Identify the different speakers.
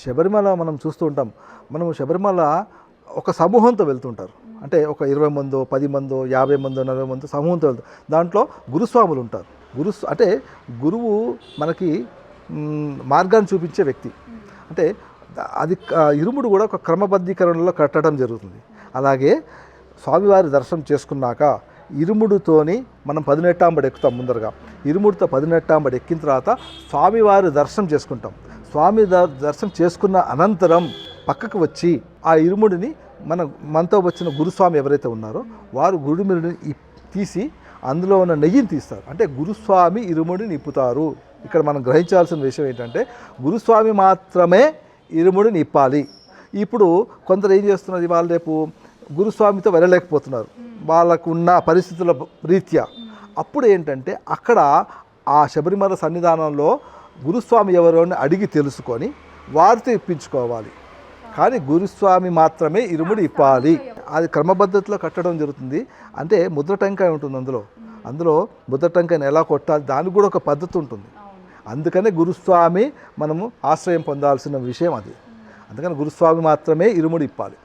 Speaker 1: శబరిమల మనం చూస్తూ ఉంటాం. మనం శబరిమల ఒక సమూహంతో వెళ్తుంటారు. అంటే ఒక 20 మందో 10 మందో 50 మందో 40 మందో సమూహంతో వెళ్తారు. దాంట్లో గురుస్వాములు ఉంటారు. అంటే గురువు మనకి మార్గాన్ని చూపించే వ్యక్తి. అంటే అది ఇరుముడు కూడా ఒక క్రమబద్ధీకరణలో కట్టడం జరుగుతుంది. అలాగే స్వామివారి దర్శనం చేసుకున్నాక ఇరుముడితోని మనం 18 ఎక్కుతాం. ముందరగా ఇరుముడితో 18 ఎక్కిన తర్వాత స్వామివారి దర్శనం చేసుకుంటాం. స్వామి దర్శనం చేసుకున్న అనంతరం పక్కకు వచ్చి ఆ ఇరుముడిని మనతో వచ్చిన గురుస్వామి ఎవరైతే ఉన్నారో వారు గురుముడిని తీసి అందులో ఉన్న నెయ్యిని తీస్తారు. అంటే గురుస్వామి ఇరుముడిని ఇప్పుతారు. ఇక్కడ మనం గ్రహించాల్సిన విషయం ఏంటంటే గురుస్వామి మాత్రమే ఇరుముడిని ఇప్పాలి. ఇప్పుడు కొందరు ఏం చేస్తున్నారు, వాళ్ళు రేపు గురుస్వామితో వెళ్ళలేకపోతున్నారు వాళ్ళకు ఉన్న పరిస్థితుల రీత్యా. అప్పుడు ఏంటంటే అక్కడ ఆ శబరిమల సన్నిధానంలో గురుస్వామి ఎవరో అని అడిగి తెలుసుకొని వారితో ఇప్పించుకోవాలి. కానీ గురుస్వామి మాత్రమే ఇరుముడి ఇప్పాలి. అది క్రమపద్ధతిలో కట్టడం జరుగుతుంది. అంటే ముద్ర టెంకాయ ఉంటుంది. అందులో ముద్ర టెంకాయని ఎలా కొట్టాలి దానికి కూడా ఒక పద్ధతి ఉంటుంది. అందుకనే గురుస్వామి మనము ఆశ్రయం పొందాల్సిన విషయం అది. అందుకని గురుస్వామి మాత్రమే ఇరుముడి ఇప్పాలి.